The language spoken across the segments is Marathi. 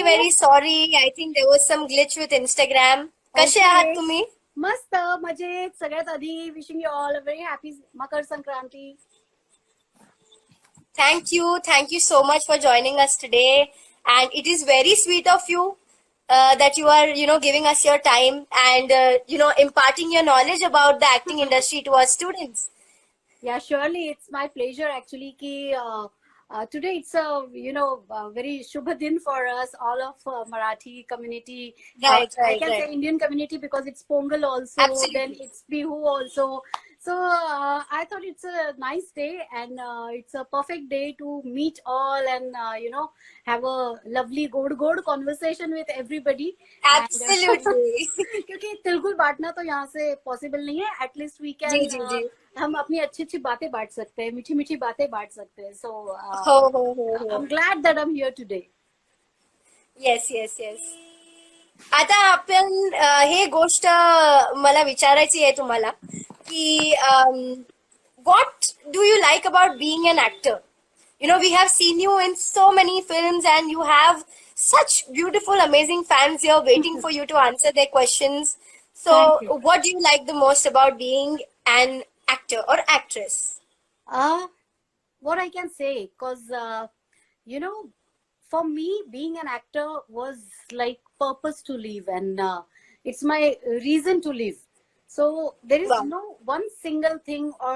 very sorry. I think there was some glitch with Instagram. कसे आहात ओके. तुम्ही? मस्त मजेत. सगळ्यात आधी wishing you all a very happy Makar Sankranti. Thank you so much for joining us today. And it is very sweet of you that you are, giving us your time and, imparting your knowledge about the acting industry to our students. Yeah, surely it's my pleasure actually ki today it's a very shubha din for us all of Marathi community, or Right, I right, can say right. Indian community because it's Pongal also, then Absolutely. it's Bihu also. So I thought it's a nice day and it's a perfect day to meet all and have a lovely good conversation with everybody. And Absolutely. क्योंकि तिलकुल बांटना तो यहाँ से पॉसिबल नहीं है. एटलीस्ट वी जी कैन जी जी. हम अपनी अच्छी अच्छी बातें बांट सकते हैं, मीठी मीठी बातें बांट सकते हैं. सो हो. I am glad that I am here today. Yes yes yes. आता आपण हे गोष्ट मला विचारायची आहे तुम्हाला की what do you like about being an actor? We have seen you in so many films and you have such beautiful, amazing fans here waiting for you to answer their questions. So, thank you. what do you like the most about being an actor or actress? What I can say, because you know, for me, being an actor was like purpose to live, and it's my reason to live. So there is Wow. no one single thing or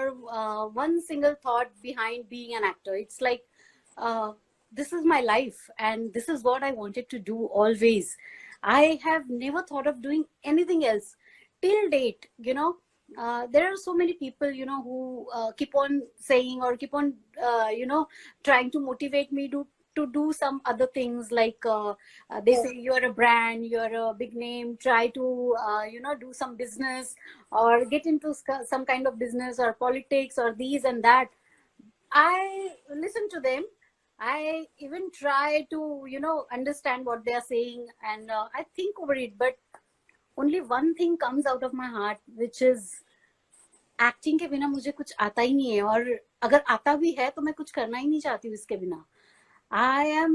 one single thought behind being an actor. It's like this is my life, and this is what I wanted to do always. I have never thought of doing anything else till date. There are so many people who keep on saying or keep on trying to motivate me to do some other things, like they Oh, say you're a brand, you're a big name, try to do some business or get into some kind of business or politics or these and that. I listen to them. I even try to understand what they are saying, and I think over it, but only one thing comes out of my heart, which is acting के बिना मुझे कुछ आता ही नहीं है, और अगर आता भी है तो मैं कुछ करना ही नहीं चाहती हूँ इसके बिना. I am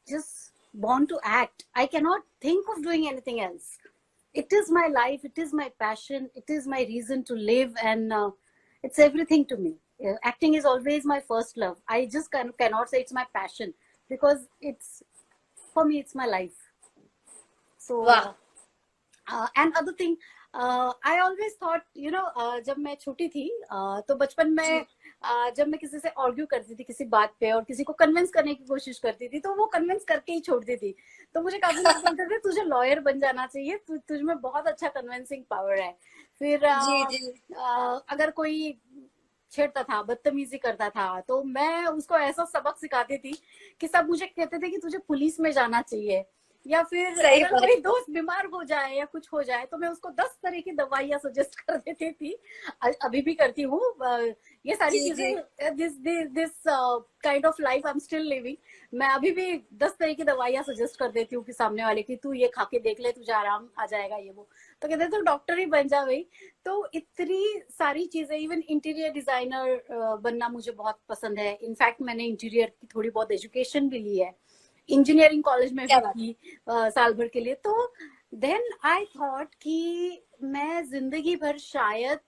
just born to act. I cannot think of doing anything else. It is my life, it is my passion, it is my reason to live, and it's everything to me. Acting is always my first love. I just cannot say it's my passion, because it's, for me, it's my life. So wow. End other thing, I always thought जब मैं छोटी थी तो बचपन में जब मैं किसी से आर्ग्यू करती थी किसी बात पे और किसी को कन्विंस करने की कोशिश करती थी, तो वो कन्विंस करके ही छोड़ती थी. तो मुझे काफी लोग बोलते थे तुझे लॉयर बन जाना चाहिए, तुझ में बहुत अच्छा कन्विंसिंग पावर है. फिर जी जी. अगर कोई छेड़ता था, बदतमीजी करता था, तो मैं उसको ऐसा सबक सिखाती थी कि सब मुझे कहते थे कि तुझे पुलिस में जाना चाहिए. या फिर सही अगर बात. कोई दोस्त बीमार हो जाए या कुछ हो जाए तो मैं उसको 10 तरह की दवाइयां सजेस्ट कर देती थी. अभी भी करती हूँ ये सारी जी जी. चीजें. This kind of life I am still living. मैं अभी भी 10 तरह की दवाइयां सजेस्ट कर देती हूँ कि सामने वाले की, तू ये खा के देख ले, तुझे आराम आ जाएगा, ये वो. तो कहते तो डॉक्टर ही बन जा भाई. तो इतनी सारी चीजें, इवन इंटीरियर डिजाइनर बनना मुझे बहुत पसंद है. इनफैक्ट मैंने इंटीरियर की थोड़ी बहुत एजुकेशन भी ली है, इंजीनियरिंग कॉलेज में क्या भी बात. की साल भर के लिए. तो देन आई थॉट कि मैं जिंदगी भर शायद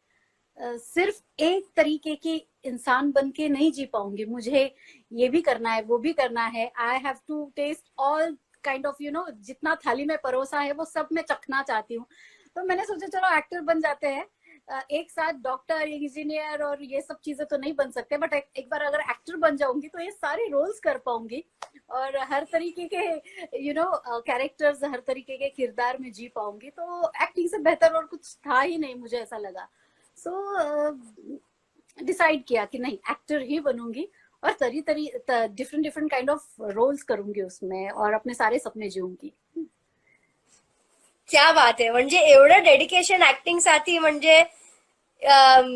सिर्फ एक तरीके की इंसान बन के नहीं जी पाऊंगी. मुझे ये भी करना है, वो भी करना है. I have to taste all kind of जितना थाली में परोसा है वो सब मैं चखना चाहती हूँ. तो मैंने सोचा चलो एक्टर बन जाते हैं. एक साथ डॉक्टर, इंजीनियर और ये सब चीजें तो नहीं बन सकते, बट एक बार अगर एक्टर बन जाऊंगी तो ये सारे रोल्स कर पाऊंगी और हर तरीके के कैरेक्टर्स, हर तरीके के किरदार में जी पाऊंगी. तो एक्टिंग से बेहतर और कुछ था ही नहीं, मुझे ऐसा लगा. सो डिसाइड किया कि नहीं, एक्टर ही बनूंगी और तरी तरी different different kind of roles करूंगी उसमें और अपने सारे सपने जीऊंगी. क्या बात आहे. म्हणजे एवढं डेडिकेशन ऍक्टिंग साठी, म्हणजे अम,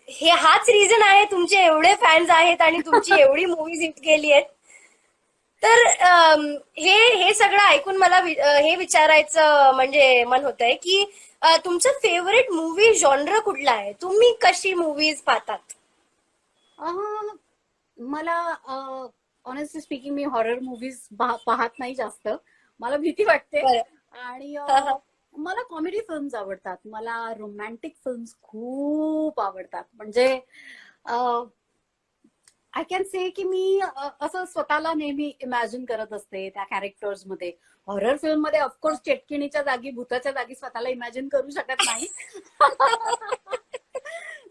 हे हाच रिझन आहे तुमचे एवढे फॅन्स आहेत आणि तुमची एवढी मूवीज हिट गेली आहेत. तर हे हे सगळं ऐकून मला हे विचारायचं म्हणजे मन होतंय की तुमचं फेवरेट मूवी जॉनर कुठला आहे? तुम्ही कशी मूवीज पाहतात? मला ऑनेस्टली स्पीकिंग मी हॉरर मूवीज पाहत नाही जास्त. मला भीती वाटते. बरं. आणि हा, हा. मला कॉमेडी फिल्म्स आवडतात. मला रोमॅन्टिक फिल्म्स खूप आवडतात. म्हणजे आय कॅन से की मी असं स्वतःला नेहमी इमॅजिन करत असते त्या कॅरेक्टर्स मध्ये. हॉरर फिल्म मध्ये ऑफकोर्स चेटकिणीच्या जागी भूताच्या जागी स्वतःला इमॅजिन करू शकत नाही.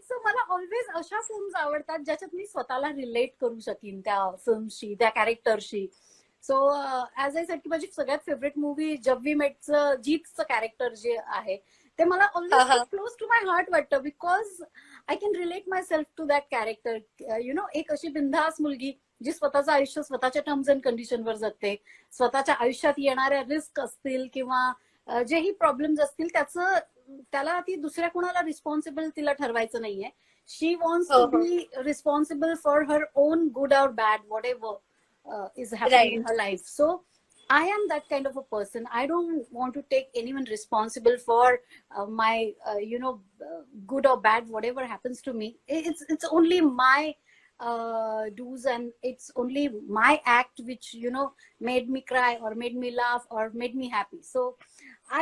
सो मला ऑलवेज अशा फिल्म्स आवडतात ज्याच्यात मी स्वतःला रिलेट करू शकीन त्या फिल्मशी, त्या कॅरेक्टरशी. सो ऍज आय सेड की माझी सगळ्यात फेवरेट मूवी जब वी मेटचं जीतचं कॅरेक्टर जे आहे ते मला हा, ऑलवेज हा. खूप क्लोज टू माय हार्ट वाटतं. Because I can relate myself to that character. You know, एक अशी बिनधास्त मुलगी जी स्वतःचं आयुष्य स्वतःच्या टर्म्स अँड कंडिशनवर जगते. स्वतःच्या आयुष्यात येणाऱ्या रिस्क असतील किंवा जेही प्रॉब्लेम्स असतील त्याला ती दुसऱ्या कोणाला रिस्पॉन्सिबल तिला ठरवायचं नाहीये. शी वॉन्ट्स हो, टू हो. Be responsible for her own good और bad whatever is happening in right. her life. So I am that kind of a person. I don't want to take anyone responsible for my good or bad whatever happens to me. It's only my do's, and it's only my act which made me cry or made me laugh or made me happy. So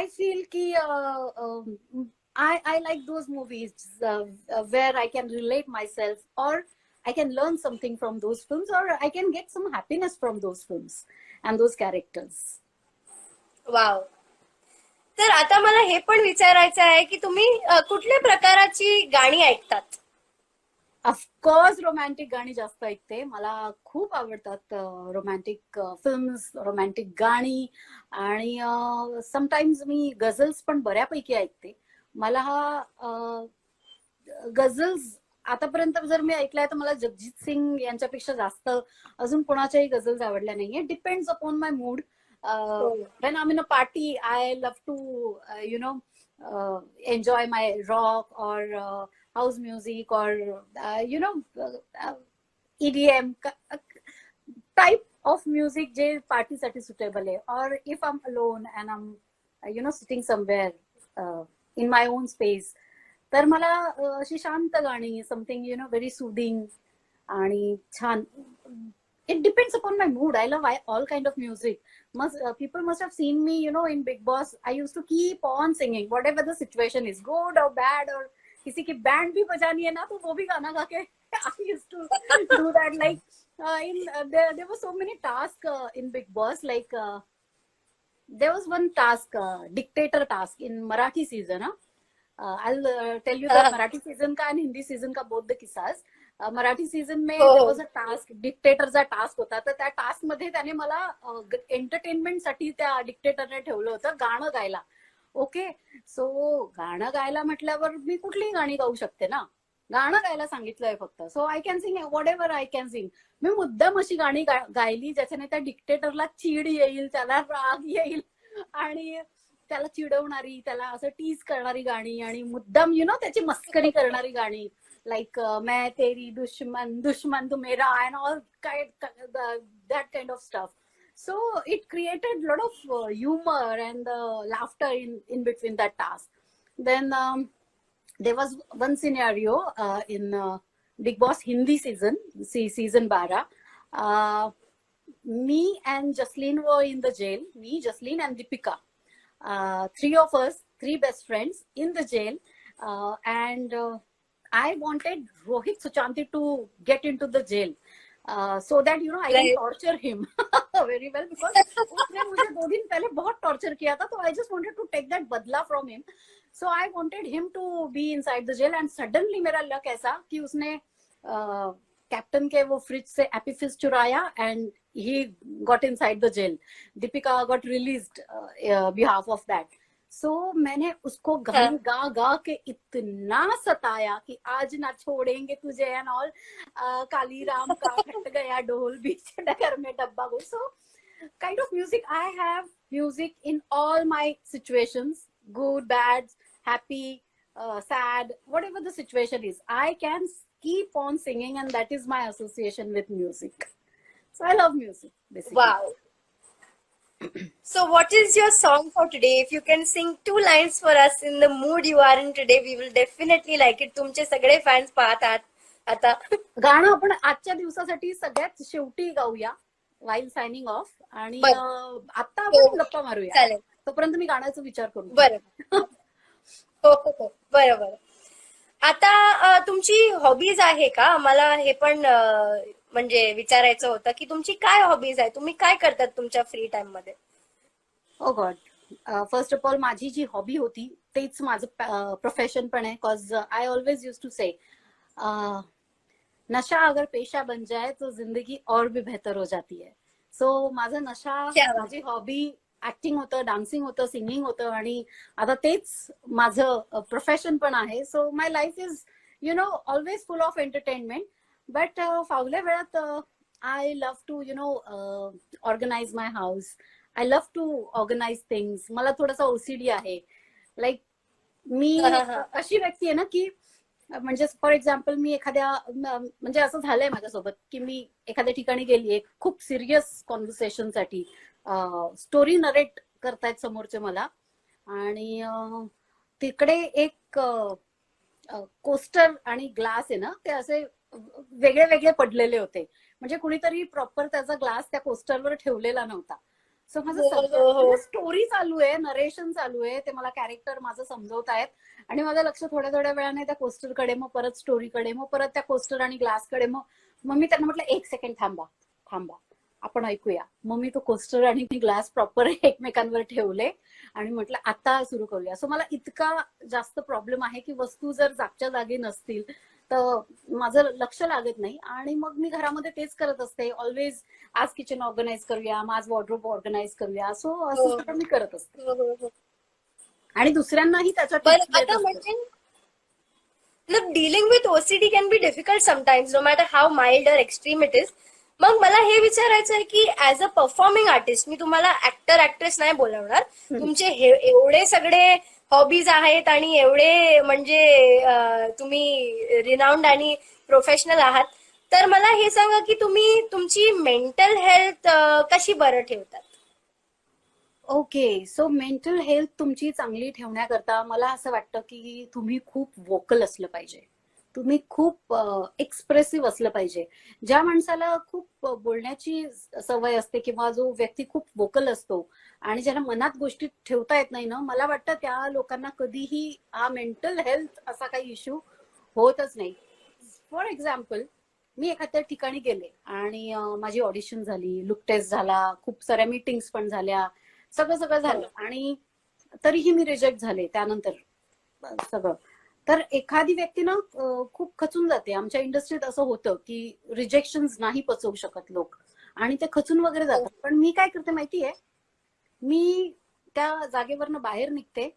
I feel ki I like those movies where I can relate myself, or I can learn something from those films, or I can get some happiness from those films and those characters. Wow. तर आता मला हे पण विचारायचं आहे की तुम्ही कुठल्या प्रकाराची गाणी ऐकतात? ऑफकोर्स रोमॅन्टिक गाणी जास्त ऐकते. मला खूप आवडतात रोमॅन्टिक फिल्म्स, रोमॅन्टिक गाणी. आणि समटाइम्स मी गझल्स पण बऱ्यापैकी ऐकते. मला गझल्स आतापर्यंत जर मी ऐकलाय तर मला जगजीत सिंग यांच्यापेक्षा जास्त अजून कोणाच्याही गझल्स आवडल्या नाहीये. डिपेंड्स अपॉन माय मूड. हो. when I'm in a party, I love to, enjoy my rock or house music or, EDM type of music जे पार्टीसाठी सुटेबल आहे. Or if I'm alone and I'm, sitting somewhere in my own space, तर मला अशी शांत गाणी, समथिंग व्हेरी सुदिंग आणि छान. It depends upon my mood. I love all kind of music. People must have seen me, in Big Boss. I used to keep on singing, whatever the situation is, good or bad, or किसी की बैंड भी बजानी है ना तो वो भी गाना गा के I used to do that. Like there were so many tasks in Big Boss. Like there was one task, dictator task in Marathi season. I'll tell you the Marathi season का and Hindi season का both the किस्सास. मराठी सीझन में हो, there हो. was a task, डिक्टेटरचा टास्क होता. तर त्या टास्क मध्ये त्याने मला एंटरटेनमेंटसाठी त्या डिक्टेटरने ठेवलं होतं गाणं गायला. ओके, सो गाणं गायला म्हटल्यावर मी कुठलीही गाणी गाऊ शकते ना. गाणं गायला सांगितलंय फक्त. So I can sing whatever I can sing. मी मुद्दाम अशी गाणी गायली ज्याच्याने त्या डिक्टेटरला चीड येईल, त्याला राग येईल आणि त्याला चिडवणारी, त्याला असं टीज करणारी गाणी आणि मुद्दाम त्याची मस्करी करणारी गाणी. Like मैं तेरी दुश्मन, दुश्मन तू मेरा, and all that kind of stuff. So it created a lot of humor and laughter in between that task. Then there was one scenario in Big Boss Hindi season 12. Me and Jasleen were in the jail. Me, Jasleen, and Deepika. Three of us, three best friends in the jail, and I wanted Rohit Suchanti to get into the jail so that I can torture him very well, because उसने मुझे 2 दिन पहले बहुत torture किया था. तो I just wanted to take that बदला from him. So I wanted him to be inside the jail, and suddenly मेरा लक ऐसा कि उसने कैप्टन के वो फ्रिज से एपी फिज चुराया and he got inside the jail. Deepika got released behalf of that. So मैंने उसको गाने गा गा के इतना सताया कि आज ना छोड़ेंगे तुझे एंड ऑल, काली राम का हट गया ढोल बीच डगर में डब्बा गो. So kind of music, I have music in all my situations, good, bad, happy, sad, whatever the situation is, I can keep on singing, and that is my association with music. So I love music basically. Wow. So what is your song for today? If you can sing 2 lines for us in the mood you are in today, we will definitely like it. तुमचे सगळे फॅन्स पाहतात, आता? गाणं आपण आजच्या दिवसासाठी सगळ्यात शेवटी गाऊया वाईल सायनिंग ऑफ. आणि बरं. आता हो, आपण गप्पा मारूया. चालेल. तोपर्यंत मी गाण्याचा विचार करू. बरं. हो, हो, हो. बरं, बरं. आता तुमची हॉबीज आहे का? मला हे पण म्हणजे विचारायचं होतं की तुमची काय हॉबीज आहे? तुम्ही काय करतात तुमच्या फ्री टाइम मध्ये? Oh God. First of all माझी जी हॉबी होती तेच माझं प्रोफेशन पण आहे. Cause I always use to say नशा अगर पेशा बन जाए तो जिंदगी और भी बेहतर हो जाती है. सो माझा नशा, क्या बात. माझी हॉबी ऍक्टिंग होतं, डान्सिंग होतं, सिंगिंग होतं आणि आता तेच माझं प्रोफेशन पण आहे. So my life is always full of entertainment. But फावल्या वेळात I love to organise my house. I love to organise things. मला थोडासा ओसीडी आहे. लाईक हा, मी हा, हा. अशी व्यक्ती आहे ना की म्हणजे फॉर एक्झाम्पल मी एखाद्या म्हणजे असं झालंय माझ्यासोबत की मी एखाद्या ठिकाणी गेलीये खूप सिरियस कॉन्व्हर्सेशनसाठी. स्टोरी नरेट करतायत समोरचे मला आणि तिकडे एक कोस्टर आणि ग्लास आहे ना ते असे वेगळे वेगळे पडलेले होते. म्हणजे कुणीतरी प्रॉपर त्याचा ग्लास त्या कोस्टरवर ठेवलेला नव्हता. सो माझं हो, सगळं हो, म्हणजे हो. स्टोरी चालू आहे, नरेशन चालू आहे, ते मला कॅरेक्टर माझं समजवत आहेत आणि माझं लक्ष थोड्या थोड्या वेळाने त्या कोस्टरकडे, मग परत स्टोरीकडे, मग परत त्या कोस्टर आणि ग्लासकडे. मग मी त्यांना म्हटलं एक सेकंड थांबा, थांबा, आपण ऐकूया. मग मी तो कोस्टर आणि ग्लास प्रॉपर एकमेकांवर ठेवले आणि म्हटलं आता सुरू करूया. सो मला इतका जास्त प्रॉब्लेम आहे की वस्तू जर जागच्या जागी नसतील तर माझं लक्ष लागत नाही आणि मग मी घरामध्ये तेच करत असते ऑलवेज. आज किचन ऑर्गनाइज करूया, आज वॉर्डरोब ऑर्गनाइज करूया. सो हो, असं सगळं मी करत असते हो, हो, हो. आणि दुसऱ्यांनाही त्याच्या टिप्स बरं, देत आता असते. म्हणजे look, dealing with OCD can be difficult sometimes, no matter how mild or extreme it is. मग मला हे विचारायचं आहे की ऍज अ परफॉर्मिंग आर्टिस्ट, मी तुम्हाला ऍक्टर ऍक्ट्रेस नाही बोलवणार. तुमचे एवढे सगळे हॉबीज आहेत आणि एवढे म्हणजे तुम्ही रिनाउंड आणि प्रोफेशनल आहात, तर मला हे सांगा की तुम्ही तुमची मेंटल हेल्थ कशी बरं ठेवतात? ओके. सो मेंटल हेल्थ तुमची चांगली ठेवण्याकरता मला असं वाटतं की तुम्ही खूप वोकल असलं पाहिजे. तुम्ही खूप एक्सप्रेसिव्ह असलं पाहिजे. ज्या माणसाला खूप बोलण्याची सवय असते किंवा जो व्यक्ती खूप वोकल असतो आणि ज्याला मनात गोष्टी ठेवता येत नाही ना, मला वाटतं त्या लोकांना कधीही हा मेंटल हेल्थ असा काही इश्यू होतच नाही. फॉर एक्झाम्पल मी एखाद्या ठिकाणी गेले आणि माझी ऑडिशन झाली, लुक टेस्ट झाला, खूप साऱ्या मीटिंग्स पण झाल्या, सगळं सगळं झालं आणि तरीही मी रिजेक्ट झाले त्यानंतर सगळं. तर एखादी व्यक्ती ना खूप खचून जाते. आमच्या इंडस्ट्रीत असं होतं की रिजेक्शन नाही पचवू शकत लोक आणि ते खचून वगैरे हो. जातात. पण मी काय करते माहितीये, मी त्या जागेवरनं बाहेर निघते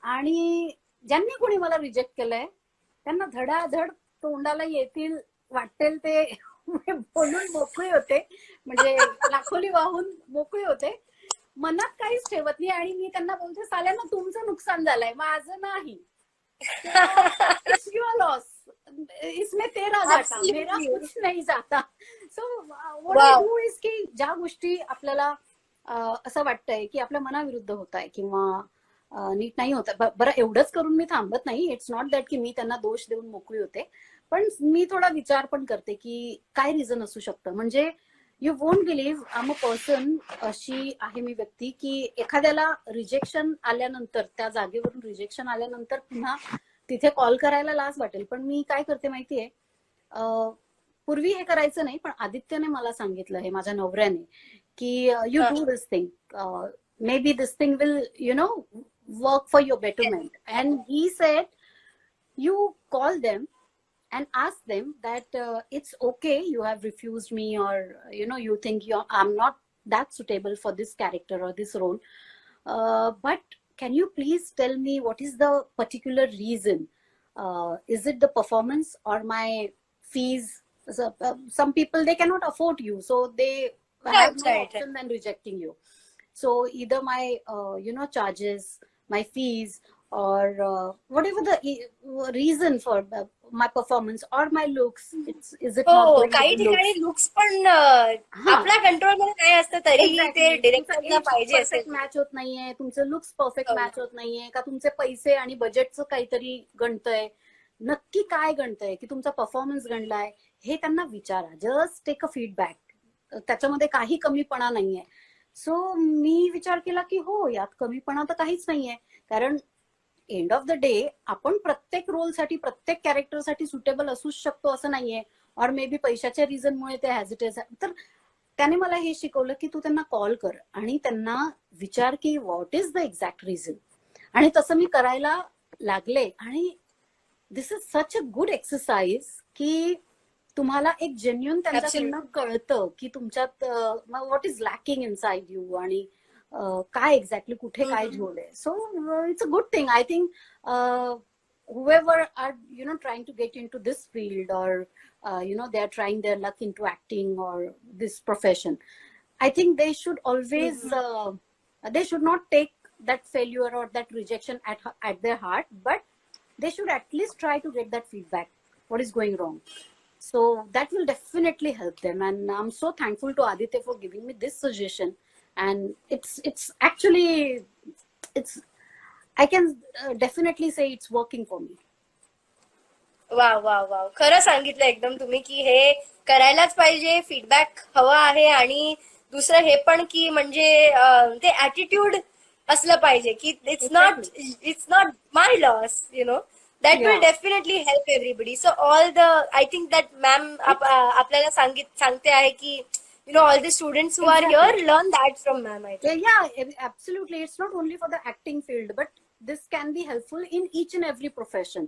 आणि ज्यांनी कोणी मला रिजेक्ट केलंय त्यांना धडाधड तोंडाला येतील वाटेल ते बोलून मोकळी होते. म्हणजे लाखोली वाहून मोकळी होते. मनात काहीच ठेवत नाही आणि मी त्यांना बोलते साल्यांना तुमचं नुकसान झालंय, माझं नाही. इट्स युअर लॉस, इसमें तेरा घाटा, मेरा Absolutely. कुछ नहीं जाता. So what I wow. Do is की ज्या गोष्टी आपल्याला असं वाटतंय की आपल्या मनाविरुद्ध होत आहे किंवा नीट नाही होत, बरं एवढंच करून मी थांबत नाही. इट्स नॉट दॅट की मी त्यांना दोष देऊन मोकळी होते, पण मी थोडा विचार पण करते की काय रिझन असू शकतं. म्हणजे you won't believe, I am a person, अशी आहे मी व्यक्ती की एखाद्याला रिजेक्शन आल्यानंतर, त्या जागेवरून रिजेक्शन आल्यानंतर पुन्हा तिथे कॉल करायला लाज वाटेल. पण मी काय करते माहितीये, पूर्वी हे करायचं नाही, पण आदित्यने मला सांगितलं, हे माझ्या नवऱ्याने, की you do this thing, may be this thing will work for your betterment. And he said, you call them and ask them that it's okay, you have refused me, or you think I'm not that suitable for this character or this role, but can you please tell me what is the particular reason? Is it the performance or my fees? So, some people, they cannot afford you, so they have Right, no right, right. option than rejecting you. So either my charges, my fees, or whatever the reason for my performance or my looks, is it not हो, going with काही the ठिकाणी looks? लुक्स पण हा, आपल्या कंट्रोलमध्ये नाही असतं, तरीही ते एक्झॅक्टली. तुमचं डिरेक्टरला एज पाहिजे परफेक्ट असेल. मॅच होत नाहीये, तुमचं लुक्स परफेक्ट हो. मॅच होत नाहीये, का तुमचे पैसे आणि बजेटचं काहीतरी गणतंय, नक्की काय गणतंय, की तुमचा परफॉर्मन्स गणलाय हे त्यांना विचारा. Just take a feedback. त्याच्यामध्ये काही कमीपणा नाहीये. सो मी विचार केला की हो, यात कमीपणा तर काहीच नाहीये. कारण एंड ऑफ द डे आपण प्रत्येक रोलसाठी, प्रत्येक कॅरेक्टरसाठी सुटेबल असूच शकतो असं नाहीये. और मे बी पैशाच्या रिझनमुळे ते हॅजिटेट. तर त्याने मला हे शिकवलं की तू त्यांना कॉल कर आणि त्यांना विचार की what is the exact reason. आणि तसं मी करायला लागले. आणि this is such a good exercise की तुम्हाला एक जेन्युन त्यांच्याकडनं ऍब्सोल्युटली. कळतं की तुमच्यात what is lacking inside you आणि काय एक्झॅक्टली कुठे काय झोल आहे. So it's a good thing. I think whoever are trying to get into this field, or they are trying their luck into acting or this profession, I think they should always they should not take that failure or that rejection at their heart, but they should at least try to get that feedback what is going wrong. So that will definitely help them, and I'm so thankful to Aditya for giving me this suggestion. And it's actually, it's I can definitely say it's working for me. वा वा वा, खरं सांगितलं एकदम तुम्ही की हे करायलाच पाहिजे. फीडबॅक हवा आहे. आणि दुसरं हे पण की म्हणजे ते ऍटिट्यूड असलं पाहिजे की Exactly. It's not my loss, that will Yeah. definitely help everybody. So all the, I think that ma'am आपल्याला सांगते आहे की all the students who are Exactly. here learn that from ma'am, I think. Yeah, absolutely. It's not only for the acting field, but this can be helpful in each and every profession.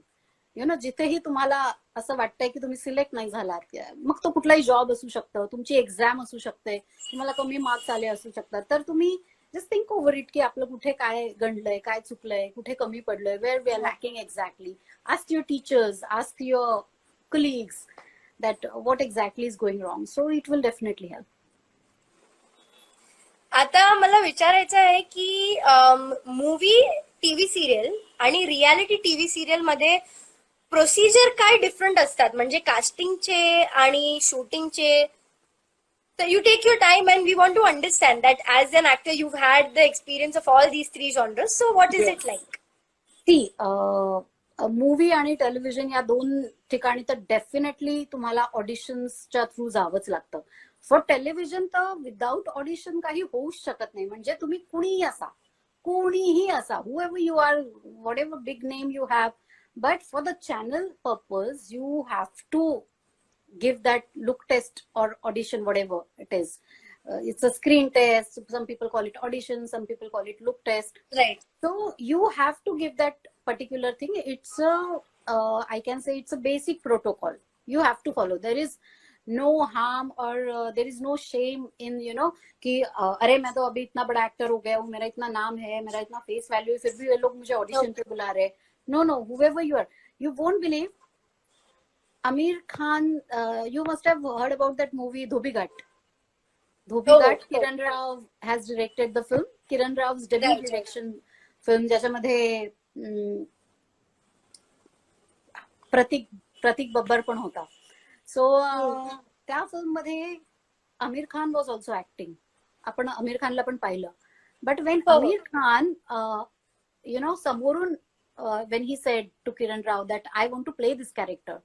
जिथेही तुम्हाला असं वाटतंय की तुम्ही सिलेक्ट नाही झालात, मग तो कुठलाही जॉब असू शकतं, तुमची एक्झाम असू शकते, तुम्हाला कमी मार्क्स आले असू शकतात, तर तुम्ही जस्ट थिंक ओव्हर इट की आपलं कुठे काय गणलंय, काय चुकलंय, कुठे कमी पडलंय, where we are lacking exactly. Ask your teachers, ask your colleagues that what exactly is going wrong. So it will definitely help. आता मला विचारायचं आहे की मूवी टीव्ही सिरियल आणि रियालिटी टीव्ही सिरियल मध्ये प्रोसिजर काय डिफरंट असतात, म्हणजे कास्टिंगचे आणि शूटिंगचे. तर you take your time and we want to understand that as an actor you had the experience of all these 3 genres. So what is it like? See, movie आणि टेलिव्हिजन या दोन ठिकाणी तर डेफिनेटली तुम्हाला ऑडिशन्सच्या थ्रू जावंच लागतं. फॉर टेलिव्हिजन तर विदाउट ऑडिशन काही होऊच शकत नाही. म्हणजे तुम्ही कुणीही असा, whoever you are, whatever big name you have, but for the channel purpose you have to give that look test or audition, whatever it is. It's a screen test. Some people call it audition, some people call it look test. Right. So you have to give that particular thing. It's a I can say it's a basic protocol you have to follow. There is no harm or there is no shame in कि अरे मैं तो अभी इतना बड़ा एक्टर हो गया हूँ, मेरा इतना नाम है, मेरा इतना फेस वैल्यू है, फिर भी ये लोग मुझे ऑडिशन पे बुला रहे. No, whoever you are, you won't believe. Amir Khan, you must have heard about that movie Dhobighat. Kiran Rao has directed the film. Kiran Rao's debut direction film, ज्याच्यामध्ये प्रतीक बब्बर पण होता. सो त्या फिल्म मध्ये Aamir Khan was also acting. आपण आमिर खानला पण पाहिलं. बट वेन आमिर खान समोरून when he said to Kiran Rao that I want to play this character,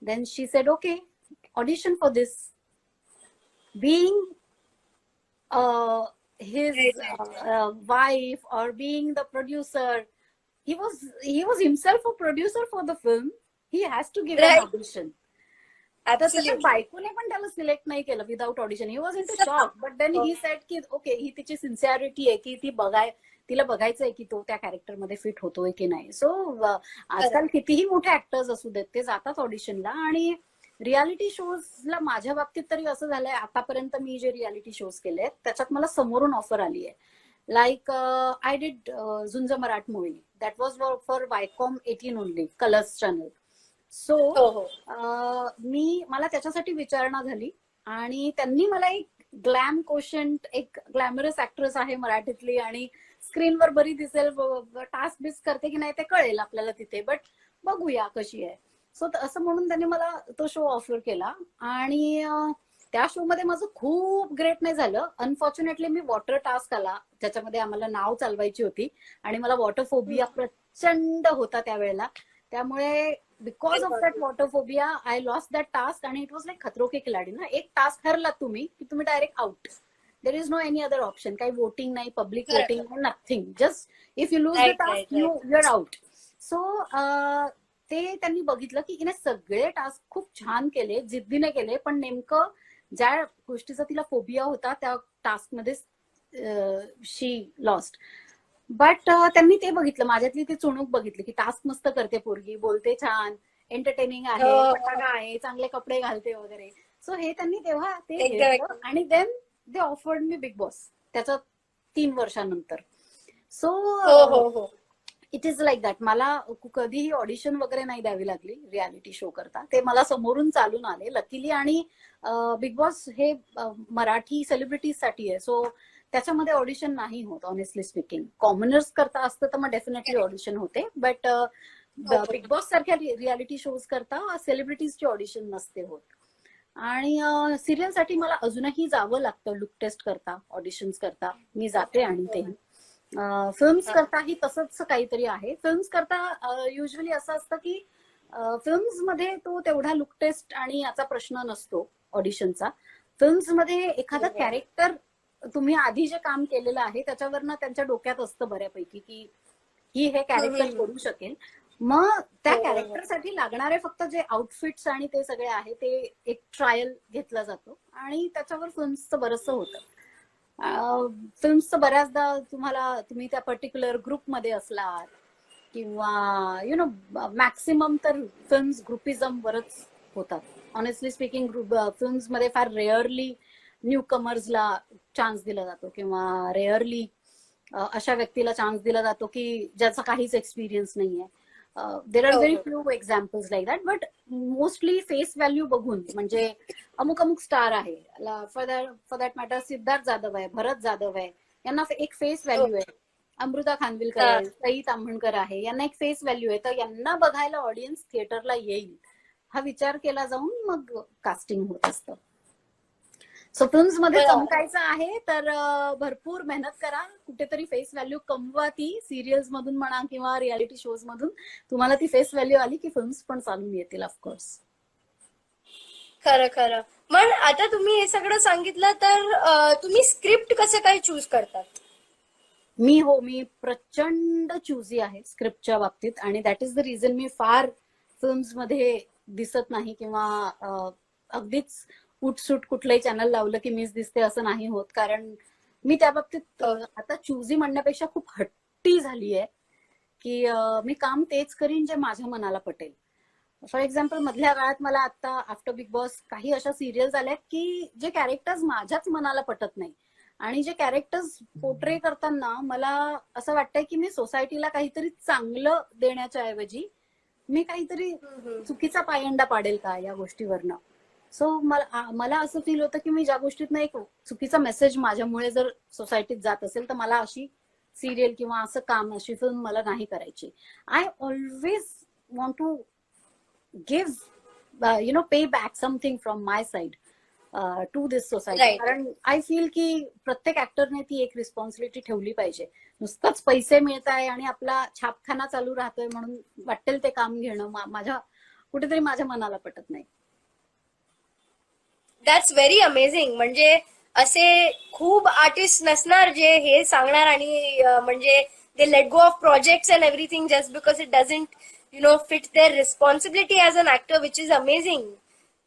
then she said okay, audition for this. Being his wife or being the producer, he was himself a producer for the film. He has to give an audition. त्याच्या बायकोने पण त्याला सिलेक्ट नाही केलं without audition. He was into shock. But then he said की ओके, ही तिची सिन्सिअरिटी आहे की तिला बघायचंय की तो त्या कॅरेक्टर मध्ये फिट होतोय की नाही. सो आजकाल कितीही मोठे ऍक्टर्स असू देत, ते जातात ऑडिशनला. आणि रियालिटी शोजला माझ्या बाबतीत तरी असं झालंय, आतापर्यंत मी जे रियालिटी शोज केले त्याच्यात मला समोरून ऑफर आली आहे. लाईक आय डिड झुंज मराठ movie, that was for Viacom 18 only, colours channel. So मला त्याच्यासाठी विचारणा झाली आणि त्यांनी मला एक ग्लॅम कोशंट, एक ग्लॅमरस ऍक्ट्रेस आहे मराठीतली आणि स्क्रीनवर बरी दिसेल, टास्क बिस करते की नाही ते कळेल आपल्याला तिथे, बट बघूया कशी आहे. सो असं म्हणून त्यांनी मला तो शो ऑफर केला. आणि त्या शो मध्ये माझं खूप ग्रेट नाही झालं. अनफॉर्च्युनेटली मी वॉटर टास्क आला, ज्याच्यामध्ये आम्हाला नाव चालवायची होती आणि मला वॉटर फोबिया प्रचंड होता त्यावेळेला. त्यामुळे because of that water phobia I lost that task. आणि इट वॉज लाईक खतरो के खिलाडी ना, एक टास्क हरला तुम्ही की तुम्ही direct out. There is no any other option. काही वोटिंग नाही, public voting, nothing. Just if you lose the task you are out. So ते त्यांनी बघितलं की हिने सगळे टास्क खूप छान केले, जिद्दीने केले, पण नेमकं ज्या गोष्टीचा तिला फोबिया होता त्या टास्क मध्ये शी लॉस्ट. बट त्यांनी ते बघितलं, माझ्यातली ती चुणूक बघितली की टास्क मस्त करते पोरगी, बोलते छान, एंटरटेनिंग आहे, फटाका आहे, चांगले कपडे घालते वगैरे. सो हे त्यांनी तेव्हा ते घेतलं आणि then they offered me Bigg Boss त्याच्या 3 वर्षानंतर. So it is like that. मला कधीही ऑडिशन वगैरे नाही द्यावी लागली रियालिटी शो करता, ते मला समोरून चालून आले लकीली. आणि बिग बॉस हे मराठी सेलिब्रिटीज साठी आहे, सो त्याच्यामध्ये ऑडिशन नाही होत ऑनेस्टली स्पीकिंग. कॉमनर्स करता असतं तर मग डेफिनेटली ऑडिशन होते, बट बिग बॉस सारख्या रियालिटी शोज करता सेलिब्रिटीजची ऑडिशन नसते होत. आणि सिरियल साठी मला अजूनही जावं लागतं लुक टेस्ट करता, ऑडिशन्स करता मी जाते. आणि ते फिल्म्स करताही तसंच काहीतरी आहे. फिल्म्स करता युजली असं असतं की फिल्म्स मध्ये तो तेवढा लुक टेस्ट आणि याचा प्रश्न नसतो ऑडिशनचा. फिल्म्स मध्ये एखादा कॅरेक्टर तुम्ही आधी जे काम केलेलं आहे त्याच्यावरनं त्यांच्या डोक्यात असतं बऱ्यापैकी की ही हे कॅरेक्टर करू शकेल. मग त्या कॅरेक्टरसाठी लागणारे फक्त जे आउटफिट्स आणि ते सगळे आहे ते एक ट्रायल घेतला जातो आणि त्याच्यावर फिल्म्सचं बरंचसं होतं. फिल्म्सचं बऱ्याचदा तुम्ही त्या पर्टिक्युलर ग्रुपमध्ये असलात किंवा यु नो मॅक्सिमम तर फिल्म्स ग्रुपिझम वरच होतात. ऑनेस्टली स्पीकिंग फिल्म्स मध्ये फार रेअरली न्यू कमर्सला चान्स दिला जातो किंवा रेअरली अशा व्यक्तीला चान्स दिला जातो की ज्याचा काहीच एक्सपिरियन्स नाहीये. There are very few examples like that, but mostly face value बघून, म्हणजे अमुक अमुक स्टार आहे, for that matter Siddharth Jadhav आहे, भरत जाधव आहे, यांना एक फेस व्हॅल्यू आहे. अमृता खानविलकर आहे, सई ताम्हणकर आहे, यांना एक फेस व्हॅल्यू आहे, तर यांना बघायला ऑडियन्स थिएटरला येईल हा विचार केला जाऊन मग कास्टिंग होत असतं. सो फिल्म्स मध्ये चमकायचं आहे तर भरपूर मेहनत करा, कुठेतरी फेस व्हॅल्यू कमवा. ती सिरियल्स मधून म्हणा किंवा रियालिटी शोज मधून तुम्हाला ती फेस व्हॅल्यू आली की फिल्म्स पण चालून येतील ऑफकोर्स. खरं खरं. पण आता तुम्ही हे सगळं सांगितलं तर तुम्ही स्क्रिप्ट कसं काय चूज करतात? मी प्रचंड चूजी आहे स्क्रिप्टच्या बाबतीत आणि दॅट इज द रिझन मी फार फिल्म्स मध्ये दिसत नाही किंवा अगदीच उठसूट कुठलंही चॅनल लावलं की मीच दिसते असं नाही होत. कारण मी त्या बाबतीत आता चूजी म्हणण्यापेक्षा खूप हट्टी झाली आहे की मी काम तेच करीन जे माझ्या मनाला पटेल. फॉर एक्झाम्पल मधल्या काळात मला आता आफ्टर बिग बॉस काही अशा सिरियल्स आल्या की जे कॅरेक्टर्स माझ्याच मनाला पटत नाही आणि जे कॅरेक्टर्स पोर्ट्रे करताना मला असं वाटतंय की मी सोसायटीला काहीतरी चांगलं देण्याच्या ऐवजी मी काहीतरी चुकीचा पायंडा पाडेल का या गोष्टीवरनं. सो मला असं फील होतं की मी ज्या गोष्टीतनं एक चुकीचा मेसेज माझ्यामुळे जर सोसायटीत जात असेल तर मला अशी सिरियल किंवा असं काम, अशी फिल्म मला नाही करायची. I always want to give pay back something from my side to this society. कारण आय फील की प्रत्येक ऍक्टरने ती एक रिस्पॉन्सिबिलिटी ठेवली पाहिजे. नुसतंच पैसे मिळत आहे आणि आपला छापखाना चालू राहतोय म्हणून वाटेल ते काम घेणं कुठेतरी माझ्या मनाला पटत नाही. That's very amazing. म्हणजे असे खूप आर्टिस्ट नसणार जे हे सांगणार आणि म्हणजे they let go of projects and everything just because it doesn't fit their responsibility as an actor, which is amazing.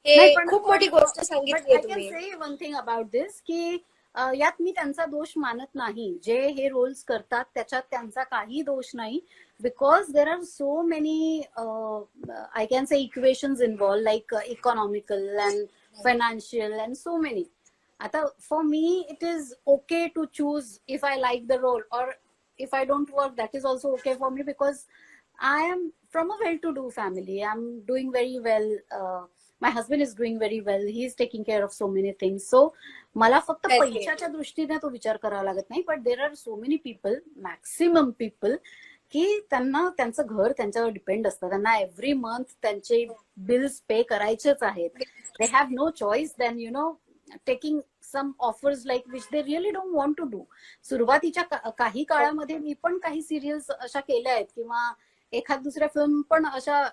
हे खूप मोठी गोष्ट सांगितली तुम्ही. Say one thing about this की यात मी त्यांचा दोष मानत नाही. जे हे रोल्स करतात त्याच्यात त्यांचा काही दोष नाही. Because there are so many I can say equations involve like economical and financial and so many. Ata for me it is okay to choose if I like the role, or if I don't work, that is also okay for me because I am from a well to do family. I'm doing very well. My husband is doing very well. He is taking care of so many things. So मला फक्त पैशाच्या दृष्टीने तो विचार करावा लागत नाही. but there are so many people, maximum people की त्यांना त्यांचं घर त्यांच्यावर डिपेंड असतं. त्यांना एव्हरी मंथ त्यांचे बिल्स पे करायचेच आहेत. They have no choice than taking some offers like which they really don't want to do. सुरुवातीच्या काही काळामध्ये मी पण काही सिरियल्स अशा केल्या आहेत किंवा एखाद दुसऱ्या फिल्म पण अशा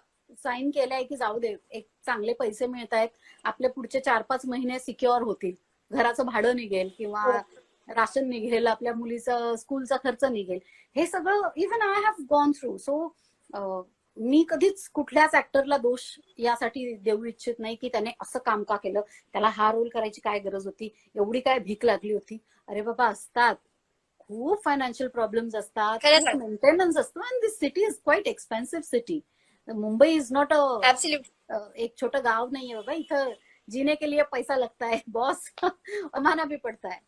साईन केलंय की जाऊ दे, एक चांगले पैसे मिळत आहेत, आपले पुढचे 4-5 महिने सिक्युअर होतील, घराचं भाडं निघेल किंवा राशन निघेल, आपल्या मुलीचा स्कूलचा खर्च निघेल, हे सगळं even I have gone through. So मी कधीच कुठल्याच ऍक्टरला दोष यासाठी देऊ इच्छित नाही की त्याने असं काम का केलं, त्याला हा रोल करायची काय गरज होती, एवढी काय भीक लागली होती. अरे बाबा, असतात खूप फायनान्शियल प्रॉब्लेम्स असतात, खरंच खूप मेंटेनन्स असतो, and this city is quite expensive city. Mumbai is not absolutely. एक छोटं गाव नाहीये बाबा, इथं जीने के लिए पैसा लगता है बॉस, माना भी पड़ता है.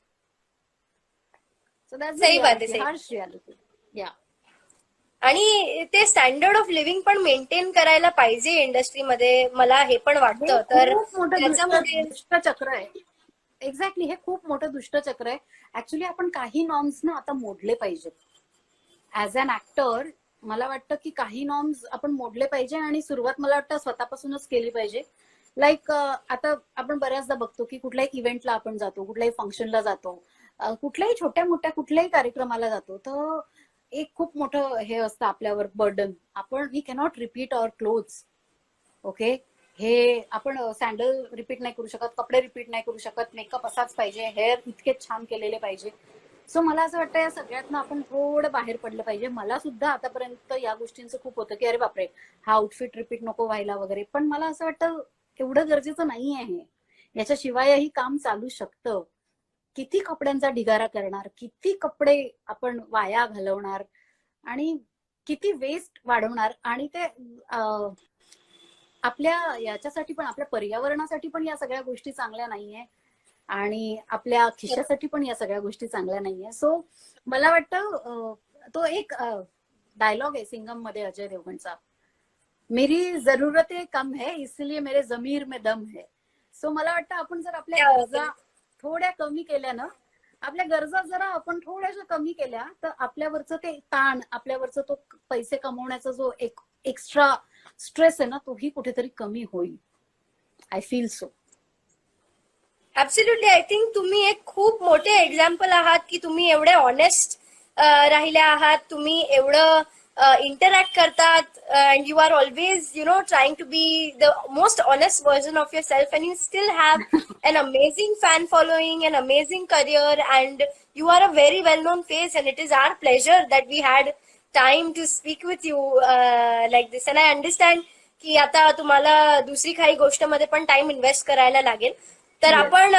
सो दॅट्स सही बात आहे, सही. Harsh reality. या. आणि ते स्टँडर्ड ऑफ लिव्हिंग पण मेंटेन करायला पाहिजे इंडस्ट्रीमध्ये, मला हे पण वाटतं. तर खूप मोठं त्याच्यामध्ये दुष्टचक्र आहे. एक्झॅक्टली, हे खूप मोठं दुष्टचक्र आहे. ऍक्च्युली आपण काही नॉर्म्स ना आता मोडले पाहिजेत. ऍज अन ऍक्टर मला वाटतं की काही नॉर्म्स आपण मोडले पाहिजे, आणि सुरुवात मला वाटतं स्वतःपासूनच केली पाहिजे. लाईक आता आपण बऱ्याचदा बघतो की कुठल्याही इव्हेंटला आपण जातो, कुठल्याही फंक्शनला जातो, कुठल्याही छोट्या मोठ्या कुठल्याही कार्यक्रमाला जातो, तर एक खूप मोठं हे असतं आपल्यावर बर्डन. आपण we cannot repeat our clothes. Okay, हे आपण सँडल रिपीट नाही करू शकत, कपडे रिपीट नाही करू शकत, मेकअप असाच पाहिजे, हेअर इतके छान केलेले पाहिजे. सो मला असं वाटतं या सगळ्यातनं आपण थोडं बाहेर पडलं पाहिजे. मला सुद्धा आतापर्यंत या गोष्टींचं खूप होतं की अरे बापरे, हा आउटफिट रिपीट नको व्हायला वगैरे, पण मला असं वाटतं एवढं गरजेचं नाही आहे. याच्याशिवायही काम चालू शकतं. किती कपड्यांचा ढिगारा करणार, किती कपडे आपण वाया घालवणार, आणि किती वेस्ट वाढवणार, आणि ते आपल्या याच्यासाठी पण, आपल्या पर्यावरणासाठी पण या सगळ्या गोष्टी चांगल्या नाहीये, आणि आपल्या खिशासाठी पण या सगळ्या गोष्टी चांगल्या नाहीये. सो मला वाटतं तो एक डायलॉग आहे सिंगम मध्ये अजय देवगणचा, मेरी जरूरतें कम है इसलिए मेरे जमीर में दम है. सो मला वाटतं आपण जर आपल्या गरजा थोड्या कमी केल्या ना, आपल्या गरजा जरा आपण थोड्याशा कमी केल्या, तर आपल्यावरचं ते ताण, आपल्यावरचं तो पैसे कमवण्याचा जो एक एक्स्ट्रा स्ट्रेस आहे ना, तोही कुठेतरी कमी होईल. I feel so. Absolutely. I think तुम्ही एक खूप मोठे एक्झाम्पल आहात की तुम्ही एवढे ऑनेस्ट राहिल्या आहात, तुम्ही एवढं इंटरॅक्ट करतात, and you are always trying to be the most honest version of yourself, and you still have an amazing fan following, an amazing career, and you are a very well known face, and it is our pleasure that we had time to speak with you like this. And I understand की आता तुम्हाला दुसरी काही गोष्ट मध्ये पण टाइम इन्व्हेस्ट करायला लागेल. तर आपण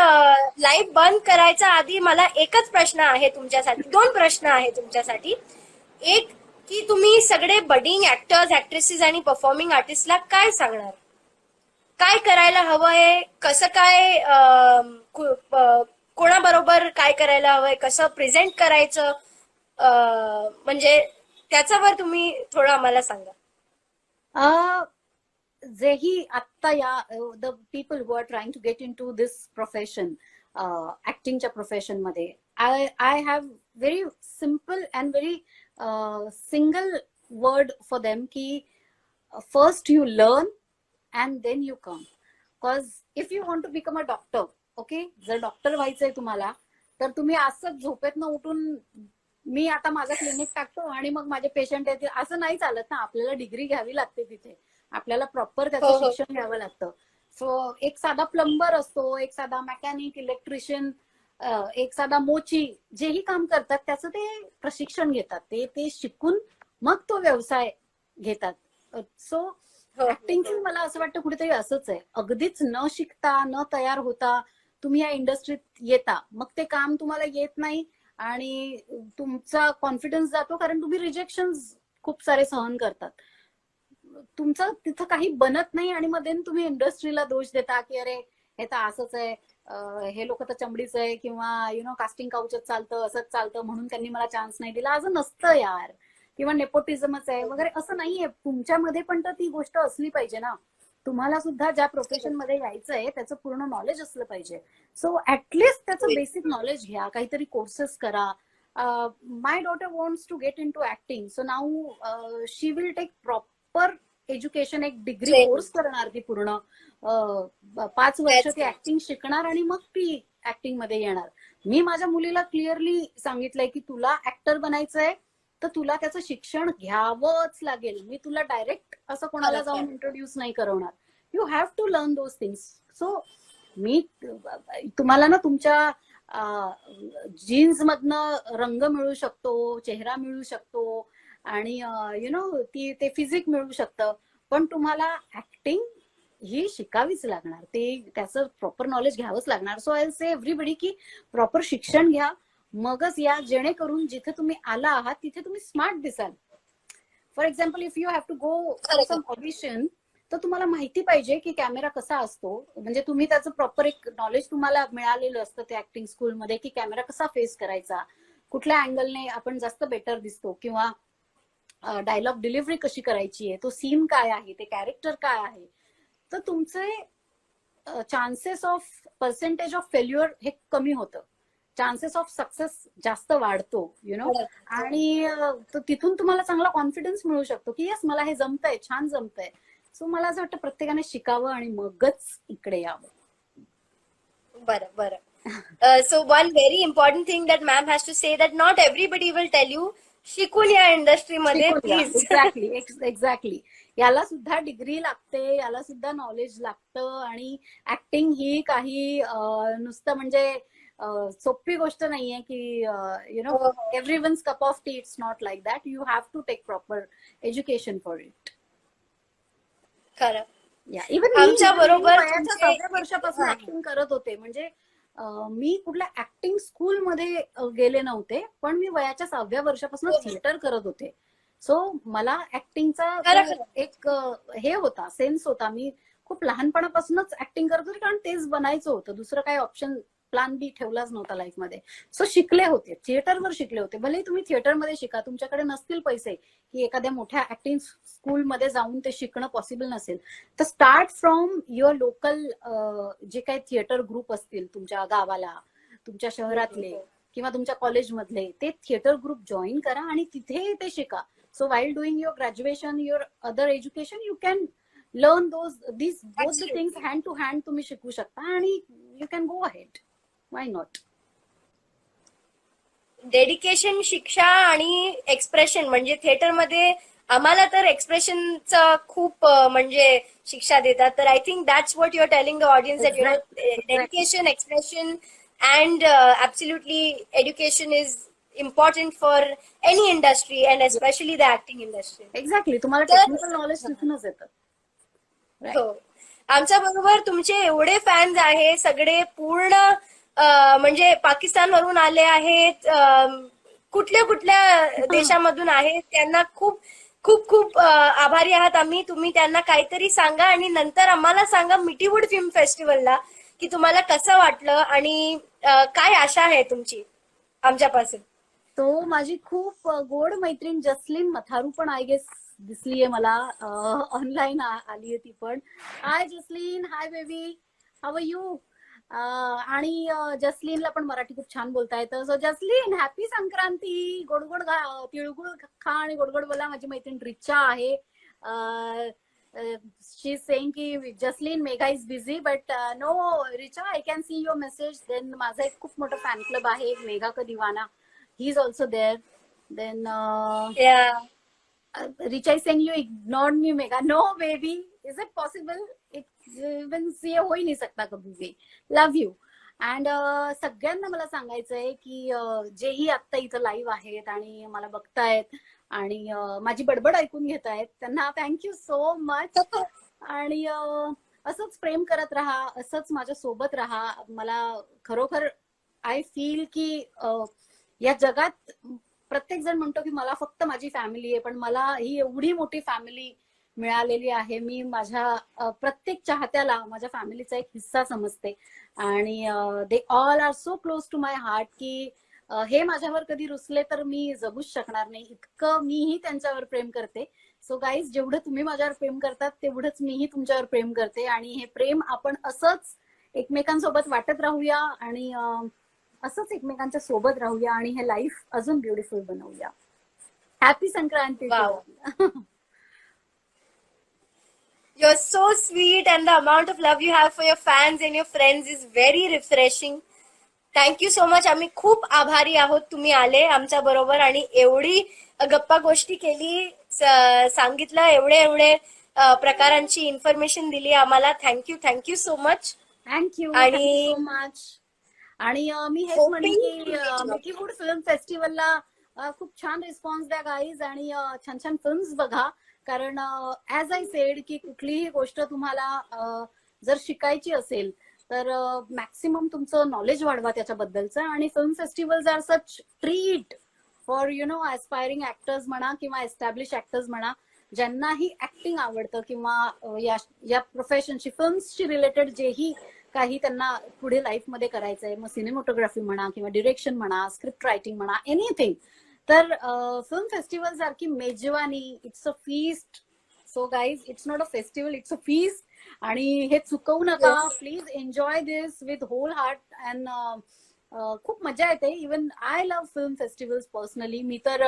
लाईव्ह बंद करायच्या आधी मला एकच प्रश्न आहे तुमच्यासाठी, दोन प्रश्न आहे तुमच्यासाठी. एक की तुम्ही सगळे बडिंग ऍक्टर्स, ऍक्ट्रेसेस आणि परफॉर्मिंग आर्टिस्टला काय सांगणार, काय करायला हवंय, कसं काय कोणाबरोबर काय करायला हवंय, कसं प्रेझेंट करायचं, म्हणजे त्याच्यावर तुम्ही थोडं आम्हाला सांगा. जेही आत्ता या the people who are trying to get into this profession, ऍक्टिंगच्या प्रोफेशन मध्ये, I have very simple and very single word for them की first you learn and then you come. Because if you want to become a doctor, okay, जर डॉक्टर व्हायचंय तुम्हाला, तर तुम्ही असंच झोपेतनं उठून मी आता माझं क्लिनिक टाकतो आणि मग माझे पेशंट येतील असं नाही चालत ना. आपल्याला डिग्री घ्यावी लागते तिथे, आपल्याला प्रॉपर त्याचं शिक्षण घ्यावं लागतं. सो एक साधा प्लंबर असतो, एक साधा मेकॅनिक, इलेक्ट्रिशियन, एक साधा मोची, जेही काम करतात त्याचं ते प्रशिक्षण घेतात, ते शिकून मग तो व्यवसाय घेतात. सो ऍक्टिंगचं मला असं वाटतं कुठेतरी असंच आहे. अगदीच न शिकता, न तयार होता तुम्ही या इंडस्ट्रीत येता, मग ते काम तुम्हाला येत नाही आणि तुमचा कॉन्फिडन्स जातो, कारण तुम्ही रिजेक्शन्स खूप सारे सहन करतात, तुमचं तिथं काही बनत नाही, आणि मग तुम्ही इंडस्ट्रीला दोष देता की अरे हे तर असंच आहे, हे लोक तर चमडीच आहे, किंवा कास्टिंग काउचच चालतं, असंच चालतं म्हणून त्यांनी मला चान्स नाही दिला, असं नसतं यार, किंवा नेपोटिझमच आहे वगैरे, असं नाहीये. तुमच्यामध्ये पण तर ती गोष्ट असली पाहिजे ना. तुम्हाला सुद्धा ज्या प्रोफेशन मध्ये यायचंय त्याचं पूर्ण नॉलेज असलं पाहिजे. सो ऍटलिस्ट त्याचं बेसिक नॉलेज घ्या, काहीतरी कोर्सेस करा. My daughter wants to get into acting, so now she will take proper education, एक डिग्री कोर्स करणार ती पूर्ण 5 वर्ष ती ऍक्टिंग शिकणार, आणि मग ती ऍक्टिंग मध्ये येणार. मी माझ्या मुलीला क्लिअरली सांगितलंय की तुला ऍक्टर बनायचंय तर तुला त्याचं शिक्षण घ्यावंच लागेल. मी तुला डायरेक्ट असं कोणाला जाऊन इंट्रोड्यूस नाही करवणार. You have to learn those things. So मी तुम्हाला ना तुमच्या जीन्स मधनं रंग मिळू शकतो, चेहरा मिळू शकतो आणि ते फिजिक मिळू शकतं, पण तुम्हाला ऍक्टिंग ही शिकावीच लागणार. त्याचं प्रॉपर नॉलेज घ्यावंच लागणार. सो आय से एव्हरीबडी की प्रॉपर शिक्षण घ्या, मगच या, जेणेकरून जिथे तुम्ही आला आहात तिथे तुम्ही स्मार्ट दिसाल. For example, if you have to go for some audition, तर तुम्हाला माहिती पाहिजे की कॅमेरा कसा असतो. म्हणजे तुम्ही त्याचं प्रॉपर एक नॉलेज तुम्हाला मिळालेलं असतं त्या ऍक्टिंग स्कूलमध्ये, की कॅमेरा कसा फेस करायचा, कुठल्या अँगलने आपण जास्त बेटर दिसतो, किंवा डायलॉग डिलिव्हरी कशी करायची आहे, तो सीन काय आहे, ते कॅरेक्टर काय आहे. तर तुमचे chances of percentage of failure हे कमी होतं, चान्सेस ऑफ सक्सेस जास्त वाढतो, आणि तिथून तुम्हाला चांगला कॉन्फिडन्स मिळू शकतो की येस, मला हे जमतंय, छान जमतंय. सो मला असं वाटतं प्रत्येकाने शिकावं आणि मगच इकडे यावं. बरं. So one very important thing that ma'am has to say, that not everybody will tell you शिकून या इंडस्ट्रीमध्ये, प्लीज. एक्झॅक्टली. याला सुद्धा डिग्री लागते, याला सुद्धा नॉलेज लागतं, आणि ऍक्टिंग ही काही नुसतं म्हणजे सोपी गोष्ट नाहीये की everyone's cup of tea. It's not like that. You have to take proper education for it. खरं. इव्हन आमच्या बरोबर 4व्या वर्षापासून ऍक्टिंग करत होते. म्हणजे मी कुठल्या ऍक्टिंग स्कूल मध्ये गेले नव्हते, पण मी वयाच्या 6व्या वर्षापासून थिएटर करत होते. सो मला ऍक्टिंगचा एक हे होता, सेन्स होता. मी खूप लहानपणापासूनच ऍक्टिंग करत होते, कारण तेच बनायचं होतं. दुसरं काही ऑप्शन, प्लॅन बी ठेवलाच नव्हता लाईफमध्ये. सो शिकले होते, थिएटरवर शिकले होते. भले तुम्ही थिएटरमध्ये शिका, तुमच्याकडे नसतील पैसे की एखाद्या मोठ्या ऍक्टिंग स्कूलमध्ये जाऊन ते शिकणं पॉसिबल नसेल, तर स्टार्ट फ्रॉम युअर लोकल, जे काही थिएटर ग्रुप असतील तुमच्या गावाला, तुमच्या शहरातले किंवा तुमच्या कॉलेजमधले, ते थिएटर ग्रुप जॉईन करा आणि तिथे ते शिका. So while doing your graduation, your other education, you can learn both the things hand to hand. तुम्ही शिकू शकता आणि you can go ahead. Why not. Dedication, शिक्षा आणि एक्सप्रेशन, म्हणजे थिएटरमध्ये आम्हाला तर एक्सप्रेशनचा खूप म्हणजे शिक्षा देतात. तर I think that's what you are telling the audience, that dedication, expression and absolutely education is important for any industry and especially the acting industry. Exactly. तुम्हाला टेक्निकल नॉलेज तिथूनच येतं. हो. आमच्या बरोबर तुमचे एवढे फॅन्स आहे, सगळे पूर्ण म्हणजे पाकिस्तानवरून आले आहेत, कुठल्या कुठल्या देशामधून आहेत, त्यांना खूप खूप खूप आभारी आहात आम्ही. तुम्ही त्यांना काहीतरी सांगा आणि नंतर आम्हाला सांगा मिठीवूड फिल्म फेस्टिवलला की तुम्हाला कसं वाटलं आणि काय आशा आहे तुमची आमच्यापासून. तो माझी खूप गोड मैत्रीण जसलीन मथारू पण आय गेस दिसलीये मला, ऑनलाईन आली आहे ती पण. Hi Jasleen, hi baby, how are you. आणि जसलीनला पण मराठी खूप छान बोलता येतं. So Jasleen, happy Sankranti. गोडगोड तिळगुळ खा आणि गोडगोड बोला. माझी मैत्रीण रिचा आहे. शी इज सेइंग की Jasleen, Megha is busy, but no Richa, I can see your message. Then माझा एक खूप मोठा फॅन क्लब आहे, मेघा का दिवाना. He is also there. Then Richa is saying you ignored me, Megha. No, baby. Is it possible? Even ये हो ही नहीं सकता कभी भी. Love you. अँड सगळ्यांना मला सांगायचंय की जेही आता इथं लाईव्ह आहेत आणि मला बघतायत आणि माझी बडबड ऐकून घेत आहेत, त्यांना थँक्यू सो मच. आणि असंच प्रेम करत राहा, असंच माझ्या सोबत राहा. मला खरोखर आय फील की या जगात प्रत्येक जण म्हणतो की मला फक्त माझी फॅमिली आहे, पण मला ही एवढी मोठी फॅमिली मिळालेली आहे. मी माझ्या प्रत्येक चाहत्याला माझ्या फॅमिलीचा एक हिस्सा समजते आणि they all are so close to my heart की हे माझ्यावर कधी रुसले तर मी जगूच शकणार नाही, इतकं मीही त्यांच्यावर प्रेम करते. सो गाईज, जेवढं तुम्ही माझ्यावर प्रेम करतात तेवढंच मीही तुमच्यावर प्रेम करते आणि हे प्रेम आपण असंच एकमेकांसोबत वाटत राहूया आणि असंच एकमेकांच्या सोबत राहूया आणि हे लाईफ अजून ब्युटिफुल बनवूया. Happy Sankranti. You're so sweet and the amount of love you have for your fans and your friends is very refreshing. Thank you so much. आम्ही खूप आभारी आहोत तुम्ही आले आमच्या बरोबर आणि एवढी गप्पा गोष्टी केली, सांगितलं एवढे एवढे प्रकारांची इन्फॉर्मेशन दिली आम्हाला. Thank you so much. थँक्यू आणि सो मच. आणि मी हेच म्हणेन होपिंग की मिकी वूड फिल्म फेस्टिवलला खूप छान रिस्पॉन्स द्या गाईज, आणि छान छान फिल्म्स बघा. कारण ऍज आय सेड की कुठलीही गोष्ट तुम्हाला जर शिकायची असेल तर मॅक्सिमम तुमचं नॉलेज वाढवा त्याच्याबद्दलचं. आणि film festivals are such treat for aspiring actors म्हणा किंवा एस्टॅब्लिश ऍक्टर्स म्हणा, ज्यांनाही ऍक्टिंग आवडतं किंवा या प्रोफेशनशी फिल्म्सशी रिलेटेड जेही काही त्यांना पुढे लाईफमध्ये करायचंय, मग सिनेमोटोग्राफी म्हणा किंवा डिरेक्शन म्हणा, स्क्रिप्ट रायटिंग म्हणा, एनिथिंग. तर फिल्म फेस्टिवल सारखी मेजवानी, it's a feast. So guys, it's not a festival, it's a feast. आणि हे चुकवू नका. Please enjoy this with whole heart. And खूप मजा येते. Even I love film festivals personally. मी तर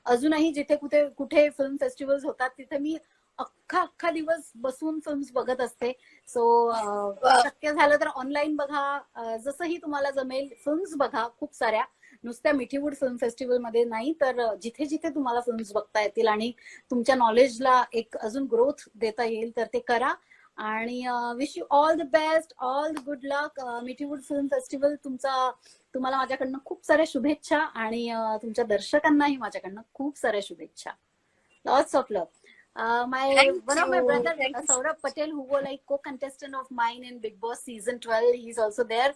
अजूनही जिथे कुठे फिल्म फेस्टिवल्स होतात तिथे मी अख्खा दिवस बसून फिल्म्स बघत असते. सो शक्य झालं तर ऑनलाईन बघा, जसंही तुम्हाला जमेल फिल्म्स बघा खूप साऱ्या. नुसत्या मिठीवूड फिल्म फेस्टिवल मध्ये नाही, तर जिथे जिथे तुम्हाला फिल्म्स बघता येतील आणि तुमच्या नॉलेजला एक अजून ग्रोथ देता येईल तर ते करा. आणि wish you all the best, all the good luck. Mithiwood film festival तुम्हाला माझ्याकडनं खूप साऱ्या शुभेच्छा, आणि तुमच्या दर्शकांनाही माझ्याकडनं खूप साऱ्या शुभेच्छा. Lots of love. One of my brother, Saurabh Patel, who was like co-contestant of mine in Big Boss season 12, he's also there.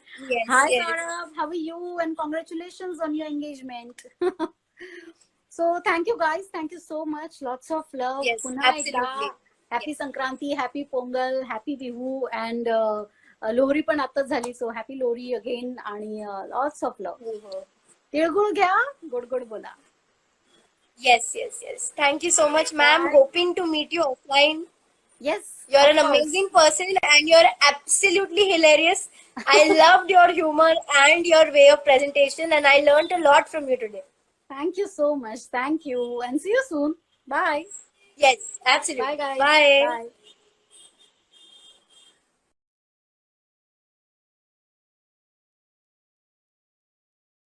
Hi Saurabh, how are you? And congratulations on your engagement. So thank you guys, thank you so much. Lots of love. Punha absolutely. Happy Sankranti, happy Pongal, happy Bihu, and Lohri पण आताच झाली. So happy Lohri again. आणि लॉट्स ऑफ लव्ह. तिळगुळ घ्या, गोड गोड बोला. Yes. Thank you so much, ma'am. Hoping to meet you offline. Yes. You're an amazing person and you're absolutely hilarious. I loved your humor and your way of presentation, and I learned a lot from you today. Thank you so much. Thank you. And see you soon. Bye. Yes, absolutely. Bye, guys. Bye. Bye.